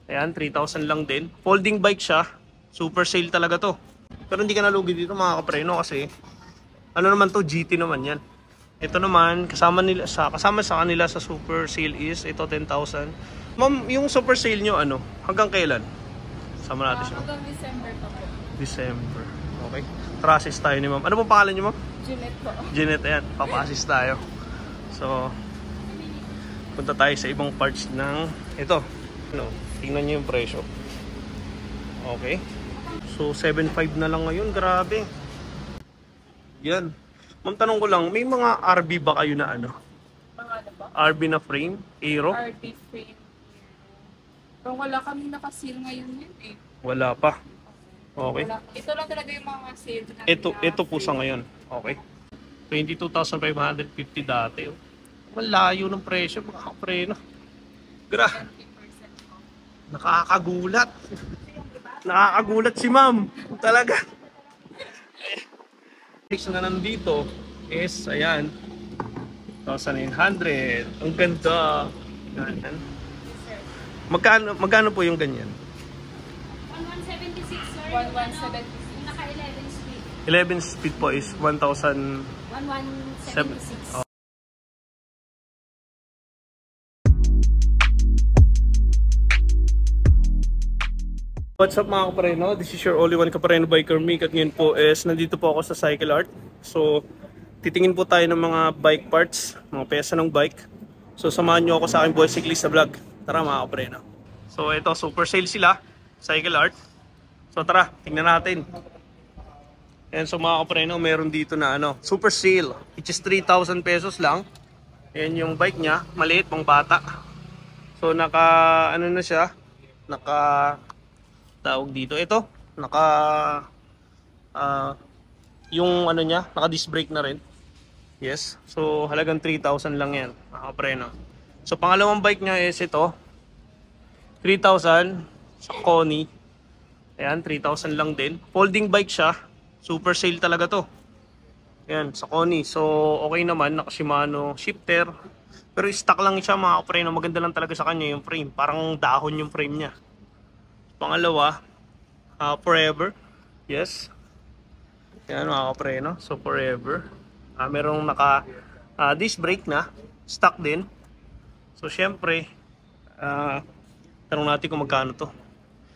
Ayan, 3,000 lang din. Folding bike siya. Super sale talaga to. Pero hindi ka nalugi dito mga kapreno kasi ano naman to, GT naman yan. Ito naman, kasama sa kanila sa super sale is ito 10,000. Ma'am, yung super sale nyo ano? Hanggang kailan? Sama natin siya. Hanggang December pa po. December. Okay. Tara-assist tayo ni ma'am. Ano pong pangalan nyo ma'am? Jeanette po. Jeanette, ayan. Papa-assist tayo. So, punta tayo sa ibang parts ng ito. Ano, tingnan nyo yung presyo. Okay. So, 7.5 na lang ngayon. Grabe. Yan. Ma'am, tanong ko lang, may mga RB ba kayo na ano? Mga ano ba? RB na frame? Aero? RT frame. Pero wala kami nakasil ngayon yun eh. Wala pa. Okay. Wala. Ito lang talaga yung mga sale na Ito po sa ngayon. Okay. 22,550 dati. Oh. Malayo ng presyo, mga kapreno. Grabe. 20% off. Nakakagulat. Nakakagulat si ma'am. Talaga. Next na nandito is, ayan, 1,900. Ang ganda. Ganyan. Magkano po yung ganyan? 1176, sir. 1176. Yung naka 11 speed. 11 speed po is 1,000. 1176. What's up mga kapareno? This is your only one kapareno biker Mick at ngayon po is nandito po ako sa Cycle Art. So titingin po tayo ng mga bike parts, mga pyesa ng bike. So samahan nyo ako sa aking boy cyclist sa vlog. Tara mga kapareno. So ito, super sale sila, Cycle Art. So tara, tingnan natin. And so mga kapareno, meron dito na ano, super sale, which is 3,000 pesos lang. Yan yung bike niya, maliit pang bata. So naka ano na siya, naka tawag dito, ito yung ano niya, naka disc brake na rin. Yes, so halagang 3,000 lang yan mga kapreno. So pangalawang bike niya is ito, 3,000 sa Koni. Ayan, 3,000 lang din. Folding bike siya, super sale talaga to. Ayan, sa Koni. So okay naman, naka Shimano shifter, pero stock lang siya mga kapreno. Maganda lang talaga sa kanya yung frame, parang dahon yung frame niya. Pangalawa, Forever. Yes. Yan mga kapreno. So Forever. Merong naka disc brake na. Stock din. So syempre, tanong natin kung magkano to.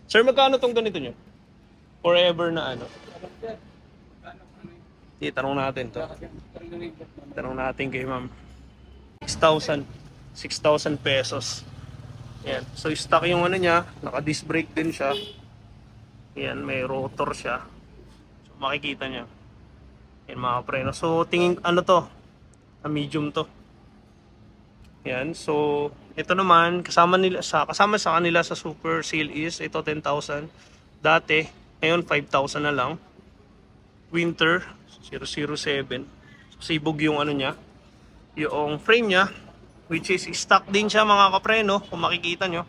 Sir, magkano tong ganito nyo? Forever na ano? Tanong natin to. Tanong natin kay ma'am. 6,000 pesos. Yan. So stock yung ano niya, naka-disc brake din siya. Yan, may rotor siya. So makikita niya. Yan mga preno. So tingin ano to? Medium to. Yan. So ito naman kasama sa kanila sa super sale is ito 10,000. Dati, ngayon 5,000 na lang. Winter 007. So sibog yung ano niya. Yung frame niya, which is stock din siya mga kapreno, kung makikita nyo.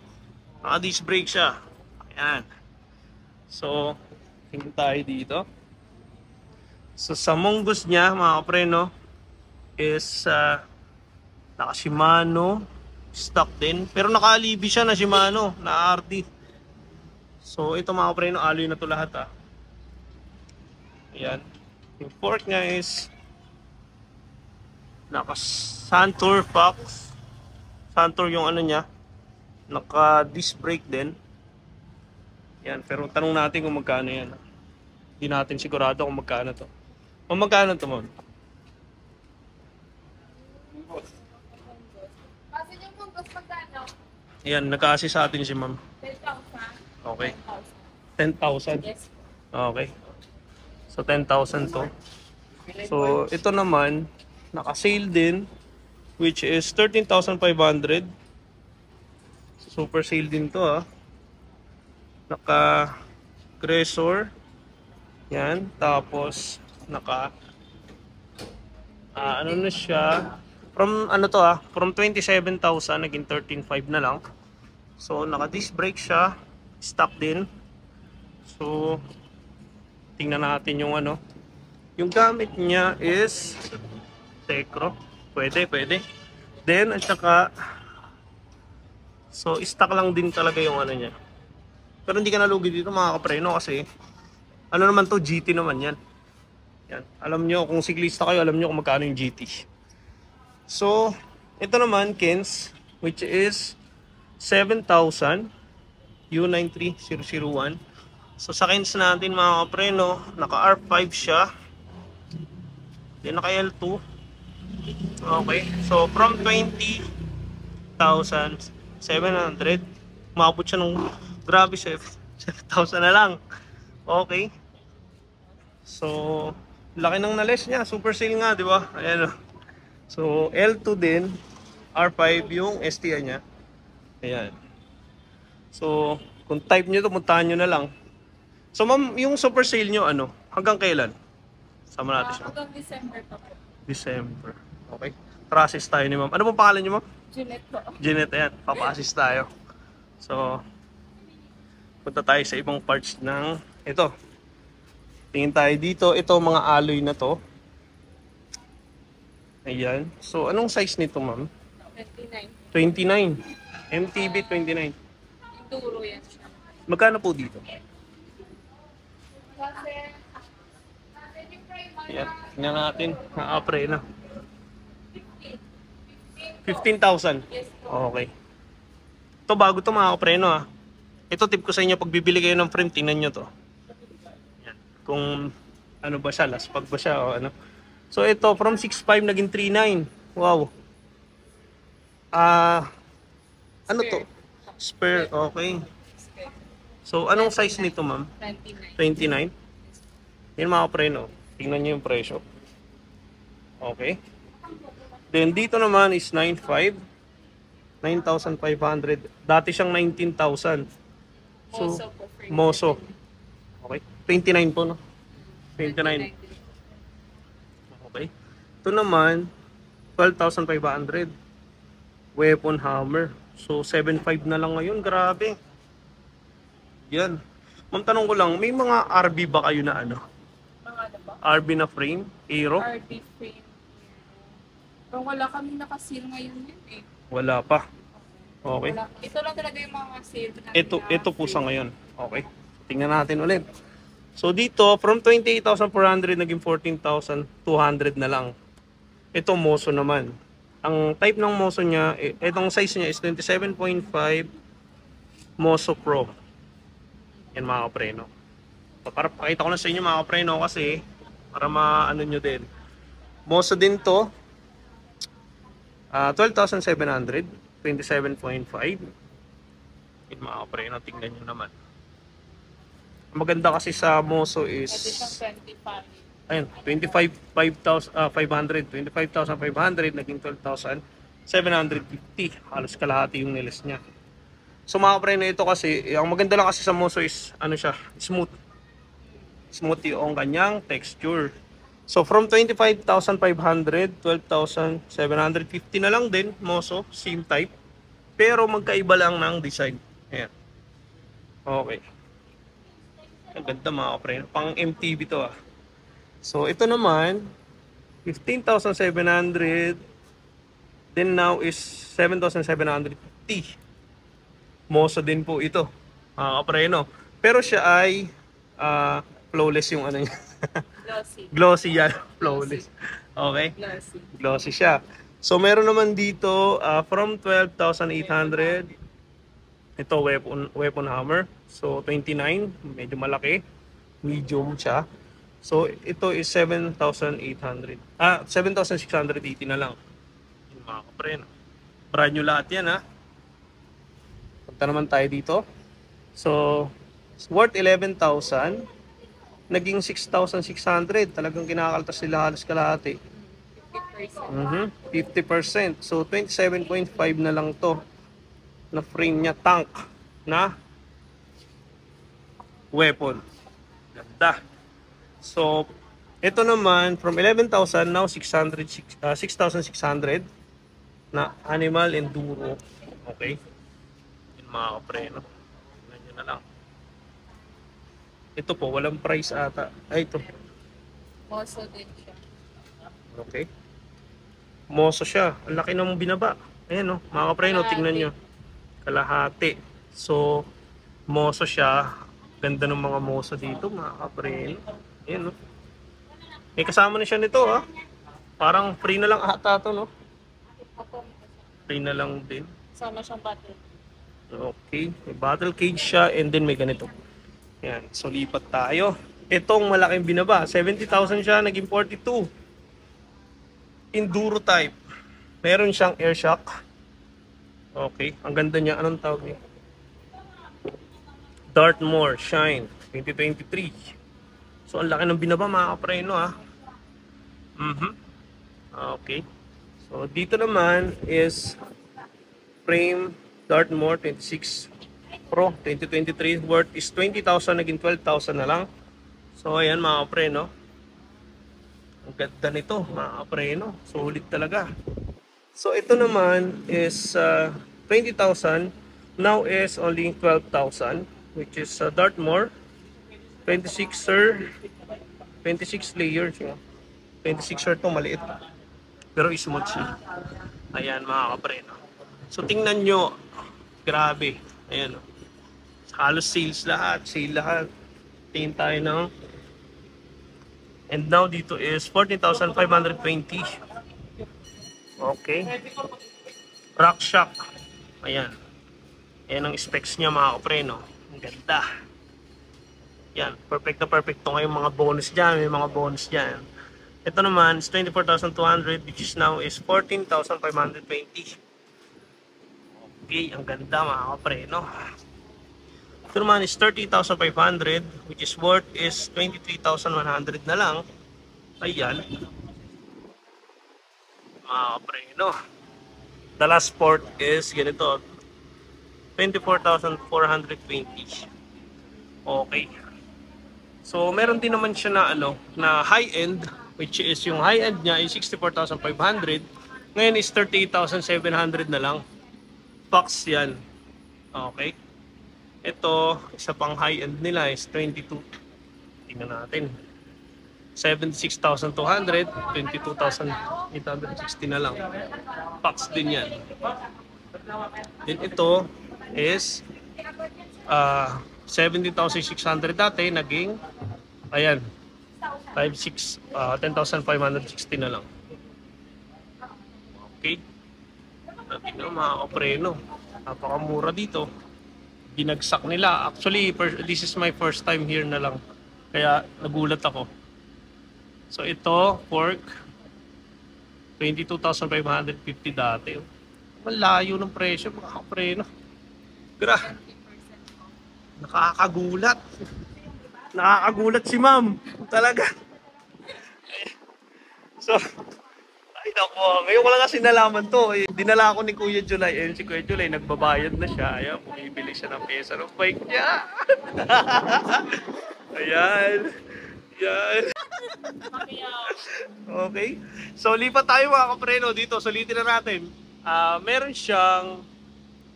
Naka-disc brake siya. Ayan. So, tingin tayo dito. So, sa mongoose niya mga kapreno is naka Shimano, stock din. Pero naka-alibi siya na Shimano, na RD. So, ito mga kapreno, alloy na to lahat Ayan. Yung fork niya is naka Santur Fox. Santur yung ano niya, naka disc brake din. Yan, pero tanong natin kung magkano yan. Hindi natin sigurado kung magkano to. Kung magkano to, ma'am? Kasi yung mungos magkano? Yan, naka-assist sa atin si ma'am. 10,000. Okay. 10,000. Yes. Okay. So 10,000 to. So ito naman, naka-sale din, which is 13,500. Super sale din to Naka Gressor. Yan, tapos naka ano na siya, from ano to from 27,000 naging 13,500 na lang. So naka disc brake siya, stock din. So tingnan natin yung ano. Yung gamit niya is Tecro. Pwede. Then, at saka, so, stock lang din talaga yung ano niya. Pero hindi ka nalugi dito mga kapreno kasi ano naman to, GT naman yan. Yan. Alam nyo, kung siklista kayo, alam nyo kung magkano yung GT. So, ito naman, Kens, which is 7,000 U93001. So, sa Kens natin mga kapreno, naka R5 siya. Then naka L2. Okay. So, from 20,700, umabot siya nung grabe, 7,000 na lang. Okay. So, laki ng na-less niya. Super sale nga, di ba? Ayan o. So, L2 din. R5 yung STI niya. Ayan. So, kung type nyo ito, puntahan nyo na lang. So, ma'am, yung super sale nyo, ano? Hanggang kailan? Sama natin siya. Hanggang December pa po. December. Okay. Tara-assist tayo ni ma'am. Ano pong pangalan nyo, ma'am? Juliet po. Jeanette, ayan. Papa-assist tayo. So, punta tayo sa ibang parts ng ito. Tingin tayo dito. Ito, mga alloy na to. Ayan. So, anong size nito, ma'am? 29. 29. MTB 29. Enduro yan siya. Magkano po dito? Ayan. Tingnan natin. Nakapre na. 15,000. Yes po. Okay. Ito bago to mga kapreno ah. Ito tip ko sa inyo, pag bibili kayo ng frame, tingnan nyo to. Yan. Kung ano ba siya, laspag ba siya o ano. So ito, from 6.5 naging 3.9. Wow. Ano to? Spare, okay. So anong size nito ma'am? 29. 29? Yan mga kapreno. Tingnan nyo yung presyo. Okay. Then dito naman is 9.5. 9,500. Dati siyang 19,000. So, Moso po. Moso. Okay. 29 po, no? 29. Okay. Ito naman, 12,500. Weapon hammer. So, 7.5 na lang ngayon. Grabe. Yan. Ma'am, tanong ko lang, may mga RB ba kayo na ano? Mga ano ba? RB na frame? Aero? RB frame. Pero wala kami naka-seal ngayon yun eh. Wala pa. Okay. Wala. Ito lang talaga yung mga sale namin Ito po sa ngayon. Okay. Tingnan natin ulit. So dito, from 28,400 naging 14,200 na lang. Ito Moso naman. Ang type ng Moso niya, itong size niya is 27.5 Moso Pro. Yan mga kapreno. So, para pakita ko na sa inyo mga kapreno kasi para maano nyo din. Moso din to. 12,700. 27.5. Yung mga kapreno, tingnan nyo naman. Ang maganda kasi sa Moso is Pwede siyang 25. ayun, 25,500 naging 12,750. Halos kalahati yung nilis niya. So mga kapreno, ito kasi ang maganda lang kasi sa Moso is ano siya, smooth yung kanyang texture. So from 25,500, 12,750 na lang din Moso, same type. Pero magkaiba lang ng design. Ayan. Okay. Ang ganda mga kapreno. Pang MTB to ah. So ito naman, 15,700. Then now is 7,750. Moso din po ito. Mga kapreno. Pero siya ay flawless yung ano niya. Glossy. Glossy yan. Flawless. Okay. Glossy. Glossy siya. So meron naman dito from 12,800. Ito weapon hammer. So 29, medyo malaki. Medium siya. So ito is 7,800. 7,680 na lang. Yung mga kapreno. Brand new lahat yan ha. Punta naman tayo dito. So worth 11,000. Naging 6,600. Talagang kinakaltas sila halos kalahati. 50%. 50%. So 27.5 na lang to na frame niya, tank na weapon. Ganda. So ito naman from 11,000 now 6,600 na animal enduro. Okay. Yung mga kapreno. Tingnan nyo na lang. Ito po, walang price ata. Ay, ito. Moso din siya. Okay. Moso siya. Ang laki ng binaba. Ayan o, mga kapreno, tingnan nyo. Kalahati. So, Moso siya. Ganda ng mga moso dito, mga kapreno. Ayan, no? May kasama na siya nito, ha? Parang free na lang ata to, no? Free na lang din. Sama siyang battle. Okay. May battle cage siya and then may ganito. Ayan. So, lipat tayo. Itong malaking binaba. 70,000 siya. Naging 42. Enduro type. Meron siyang air shock. Okay. Ang ganda niya. Anong tawag niya? Dartmoor Shine 2023. So, ang laki ng binaba, mga kapreno, ha? Okay. So, dito naman is frame Dartmoor 26 Pro 2023. Worth is 20,000. Naging 12,000 na lang. So, ayan, mga kapreno. Ang ganda nito, mga kapreno. Solid talaga. So, ito naman is 20,000. Now is only 12,000. Which is Dartmoor 26er 26 layers, 26er to, maliit pero smooth siya. Ayan, mga kapreno. So tingnan nyo, grabe, ayan, halos sales lahat, sale lahat. Tingin tayo ng, and now dito is 14,520. Okay, rock shock. Ayan, ayan ang specs niya, mga kapreno. Ang ganda. Yan, perfect na perfect to ngayong mga bonus dyan. May mga bonus dyan. Ito naman is 24,200, which is now is 14,520. Okay, ang ganda, mga kapreno. Ito naman is 30,500, which is worth is 23,100 na lang. Ayan, mga kapreno. The last port is ganito, 24,420. Okay. So, meron din naman siya na na high-end, which is yung high-end niya is 64,500. Ngayon is 38,700 na lang. Box 'yan. Okay. Ito, isa pang high-end nila is 22. Tingnan natin. 76,200, 22,860 na lang. Box din 'yan. Then ito is 70,600 dati, naging ayan 10,560 na lang. Okay, tingnan, mga kapreno, napakamura dito. Binagsak nila. Actually, this is my first time here na lang, kaya nagulat ako. So ito, pork 22,550 dati. Malayo ng presyo, mga kapreno. Nakakagulat. Nakakagulat si ma'am. Talaga. So, ay nako. Ngayon ko lang kasi nalaman to. Dinala ako ni Kuya July. Ayun, si Kuya July, nagbabayad na siya. Ayan, bumibili siya ng pyesa ng bike niya. Ayan. Ayan. Okay. So, lipat tayo, mga kapreno, dito. Sulitin na natin. Meron siyang,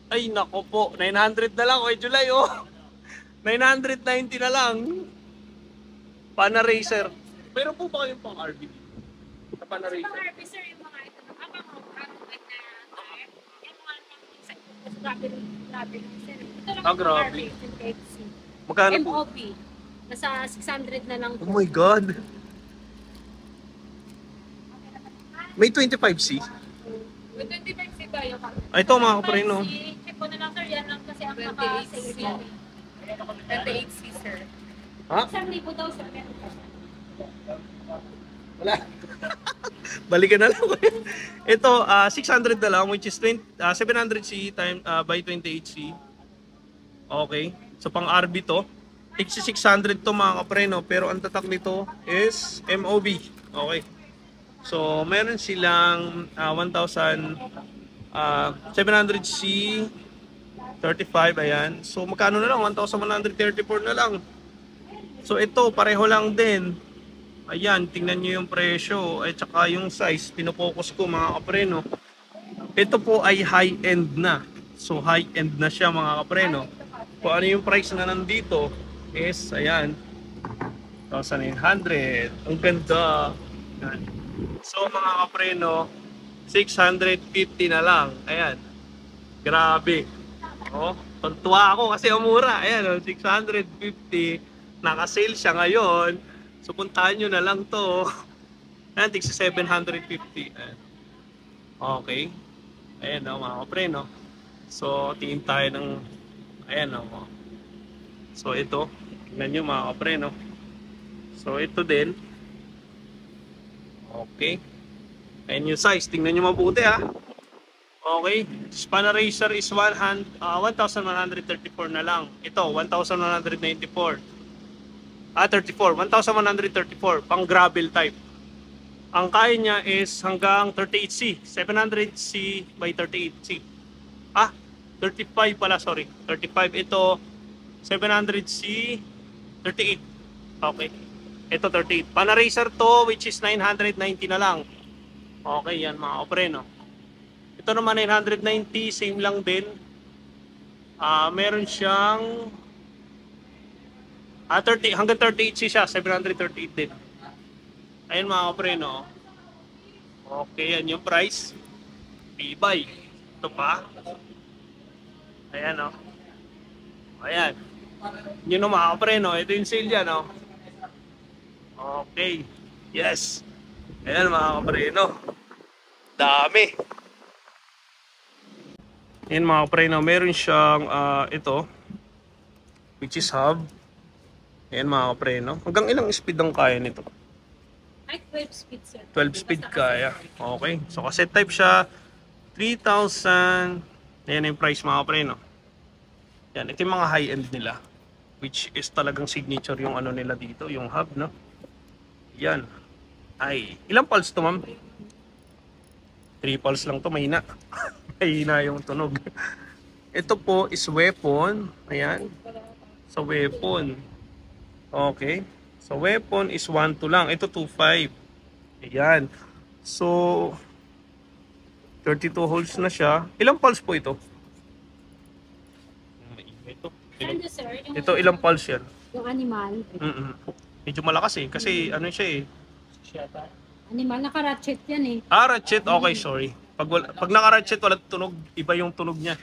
ay nako po, 900 na lang, Kuya July, oh. 990 na lang. Pana Racer. Meron po ba kayong pang RV? Sa Pana Racer? Pang RV, sir, yung mga ito. Grabe, sir. Ito lang yung Grabe. RV, 28C. Magkano po? MOP. Nasa 600 na lang po. Oh my God. May 25C? With 25C ba yung Ito, mga kapreno. Check ko na lang, sir. Yan lang kasi ang 28C. naka-sale. 28C, sir. Ha? 1,000 daw, sir. Wala. Balikan na lang. Ito, 600 na lang, which is 700C by 28C. Okay. So, pang RB to. 600 to, mga kapreno. Pero ang tatak nito is MOB. Okay. So, meron silang 700C 35, ayan. So, magkano na lang? 1,134 na lang. So, ito, pareho lang din. Ayan, tingnan nyo yung presyo. At saka yung size, pinopokus ko, mga kapreno. Ito po ay high-end na. So, high-end na siya, mga kapreno. Kung ano yung price na nandito is, ayan, 1,900. Ang ganda. Ayan. So, mga kapreno, 650 na lang. Ayan. Grabe. Oh, Tuwa ako kasi ang mura. Ayan, 650. Naka-sale siya ngayon. So, puntahan nyo na lang to. Ayan, tig sa 750. Ayan. Okay. Ayan, mga kapre, no? So, tingin tayo ng... Ayan, no? So, ito. Tingnan nyo, mga kapre, no? So, ito din. Okay. Ayan yung size. Tingnan nyo mabuti, ha? Okay, span eraser is 1,134 na lang. Ito, 1,194. 1,134. Pang gravel type. Ang kaya niya is hanggang 38C. 700C by 38C. 35 pala, sorry. 35. Ito, 700C, 38. Okay. Ito, 38. Pan eraser to, which is 990 na lang. Okay, yan mga kapre, no? Ito naman 990, same lang din. Meron siyang 30 hanggang 38 siya, 738 din. Ayun mga kapre, no. Okay, yan yung price. Bibay. Ito pa. Ayan, no. Ayan. Yun no mga kapre, no. Ito yung sale yan, no. Okay. Yes. Ayan mga kapre, no. Dami. Yan mga kapre, no, meron siyang ito which is hub. Yan mga kapre, no. Hanggang ilang speed ang kaya nito? Ay, 12 speed, sir. 12 speed kaya. Okay. So cassette type siya. 3,000. Ayan yung price mga kapre, no. Yan, ito yung mga high end nila. Which is talagang signature yung ano nila dito. Yung hub, no. Yan. Ay, ilang pulse to, ma'am? 3 pulse lang to, mahina. Mahina yung tunog. Ito po is weapon. Ayan. So weapon. Okay. So weapon is 1.2 lang. Ito 2.5. Ayan. So 32 holes na siya. Ilang pulse po ito? Sando, sir. Ito ilang pulse yan? Yung animal. Medyo malakas eh. Kasi ano siya eh. Animal, naka-ratchet yan eh. Ratchet. Okay, sorry. Pag naka-ratchet, wala tunog. Iba yung tunog niya.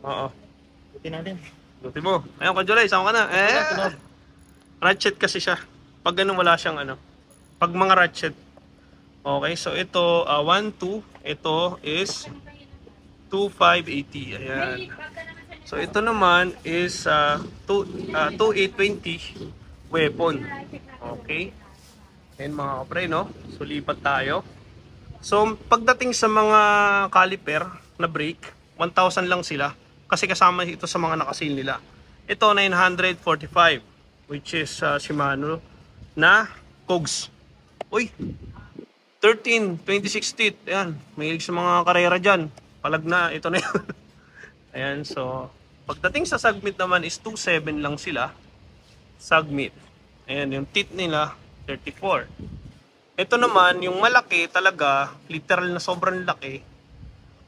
Oo. Buti natin. Buti mo. Ayun, Kajolay, sama ka na. Ratchet kasi siya. Pag ganun, wala siyang ano. Pag mga ratchet. Okay, so ito, 1.2. Ito is 2.580. Ayan. So ito naman is 2.820 weapon. Okay. Ayan mga kapre, no? So lipat tayo. So pagdating sa mga caliper na brake, 1,000 lang sila. Kasi kasama ito sa mga nakasil nila. Ito 945, which is Shimano na cogs. Uy, 13, 26 teeth. Ayan, mahilig sa mga karera dyan. Palag na, ito na yun. Ayan, so pagdating sa submit naman is 2.7 lang sila. Submit. Ayan, yung teeth nila 34. Ito naman, yung malaki talaga, literal na sobrang laki,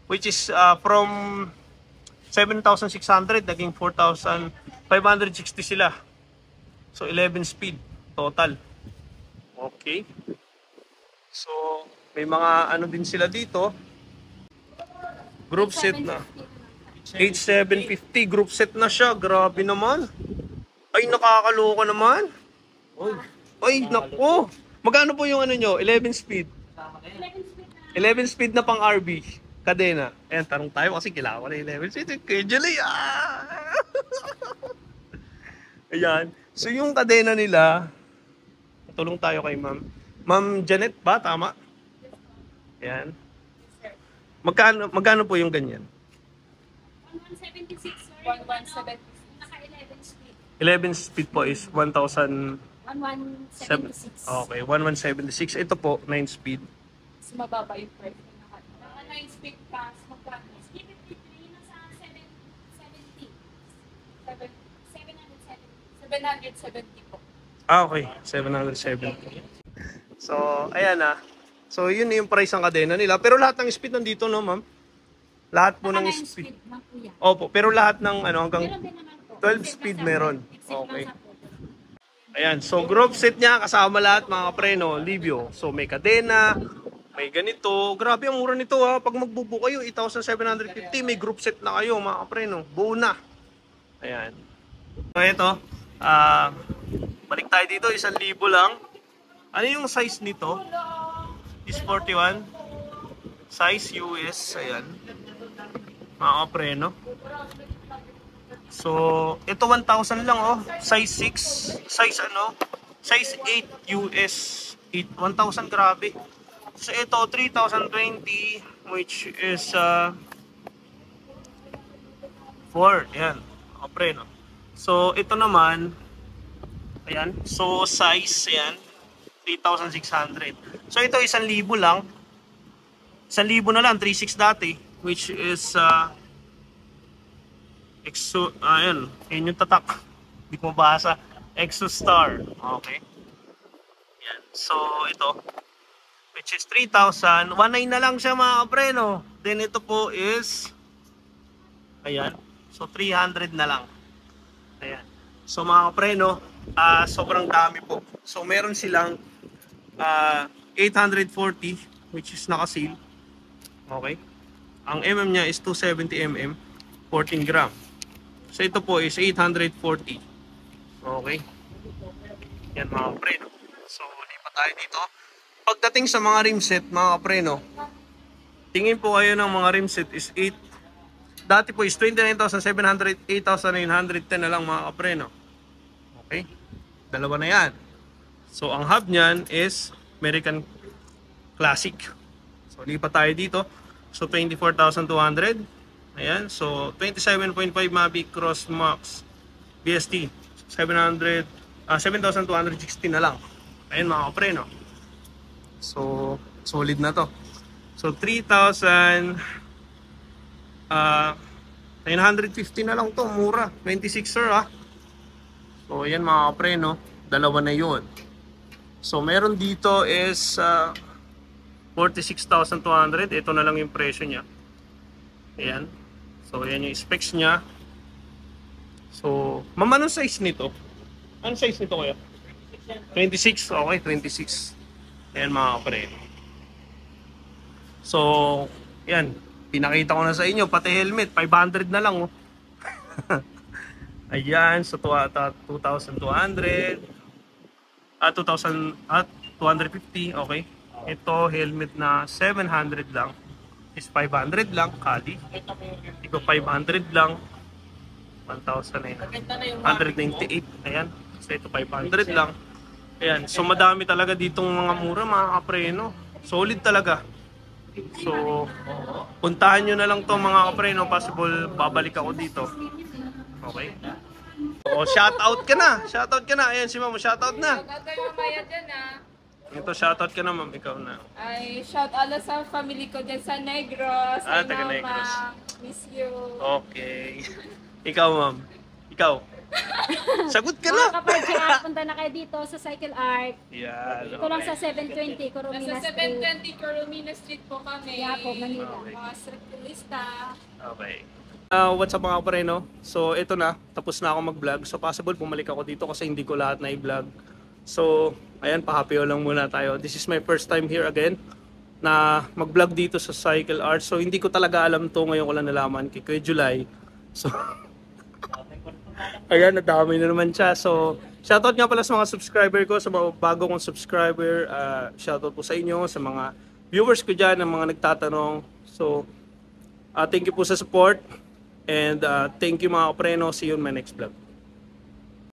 which is from 7,600 naging 4,560 sila. So 11 speed total. Okay. So may mga ano din sila dito. Group set na. 8,750 group set na siya. Grabe naman. Ay, nakakaloka naman. Ay, naku. Magkano po yung ano nyo? 11 speed. 11 speed na pang RB. Kadena. Ayan, tarong tayo kasi kailangan ko na 11 speed. Kaya Julie, Ayan. So yung kadena nila, tulong tayo kay ma'am. Ma'am Janet ba? Tama? Ayan. Magkano po yung ganyan? 1176, sir. 1176. Naka 11 speed. 11 speed po is 1,000. 1176. Okay, 1176. Ito po, 9 speed. Mas mababa yung price na naka. Naka 9 speed pass. Magkano? Speed 53 nasa 770. 770 po. Okay, 770. So, ayan na. So, yun yung price ng kadena nila. Pero lahat ng speed nandito, no, ma'am? Lahat po Naka ng 9 speed. lang po yan. Opo, pero lahat ng ano hanggang Meron din naman po. 12 Except speed lang sa- meron. except lang Okay. sa photo. Ayan, so group set niya kasama lahat mga kapreno, Livio. So may kadena, may ganito. Grabe ang mura nito ha. Pag magbubo kayo, 8,750, may group set na kayo mga kapreno. Buo na. Ayan. So ito, balik tayo dito, 1,000 lang. Ano yung size nito? Is 41. Size US, ayan. Mga kapreno. So, ito 1,000 lang oh. Size 6, size ano? Size 8 US. 1,000, grabe. So, ito 3,020 which is 4. Ayan, mga kapreno. So, ito naman, ayan. So, size, ayan, 3,600. So, ito 1,000 lang. 1,000 na lang, 3,600 dati. Which is, ayan, yun yung tatak. Hindi ko mabasa. Exostar. Okay. Ayan. So, ito. Which is 3,000. 1,900 na lang siya mga kapreno. Then, ito po is, ayan. So, 300 na lang. Ayan. So, mga kapreno, sobrang dami po. So, meron silang 840, which is naka-seal. Okay. Ang mm niya is 270 mm, 14 gram. So ito po is 840. Okay. Yan mga kapreno. So lipat tayo dito. Pagdating sa mga rim set mga kapreno, tingin po kayo ng mga rim set is 8. Dati po is 29,700, 8,910 na lang mga kapreno. Okay. Dalawa na yan. So ang hub niyan is American Classic. So lipat tayo dito. So 24,200. Ayan, so 27.5 Mavic Cross Max BST 7,260 na lang. Ayan mga kapreno. So solid na to. So 3,950 na lang to, mura. 26er ah. So ayan mga kapreno, dalawa na yun. So meron dito is 46,200. Ito na lang yung presyo niya. Ayan. So, ayan yung specs niya. So, ma'am, anong size nito? Anong size nito kaya? 26. Okay, 26. Ayan mga kapreno. So, ayan. Pinakita ko na sa inyo, pati helmet. 500 na lang oh. Ayan. So, 2,200. 2,250. Okay. Ito, helmet na 700 lang. Is 500 lang. Kali. Ito 500 lang. 1,998. Ayan. So, ito 500 lang. Ayan. So, madami talaga ditong mga mura, mga kapreno. Solid talaga. So, puntahan nyo na lang to mga kapreno. Possible, babalik ako dito. Okay. So, shoutout ka na. Shoutout ka na. Ayan si ma'am. Shoutout na. Magagay mamaya dyan Ito, shoutout ka na ma'am. Ikaw na. Ay, shout out sa family ko dyan sa Negros. Ay, taga mama. Negros. Miss you. Okay. Ikaw ma'am. Ikaw. Sagot ka Mga na. kapartya, punta na kayo dito sa Cycle Art. Yan. Ito lang sa 720 Coromina Nasa Street. 720 Coromina Street po kami. Yapo, Manila. Okay. Mga cyclista. Okay. What's up mga kapreno? So ito na, tapos na ako mag-vlog. So possible bumalik ako dito kasi hindi ko lahat na i-vlog. So ayan, pa-happy lang muna tayo. This is my first time here again na mag-vlog dito sa Cycle Art. So hindi ko talaga alam to, ngayon ko lang nalaman kay Kuya July. So ayan, nadami na naman siya. So shoutout nga pala sa mga subscriber ko, sa mga bago kong subscriber. Shoutout po sa inyo, sa mga viewers ko dyan, ng mga nagtatanong. So thank you po sa support. And thank you mga kapreno. See you in my next vlog.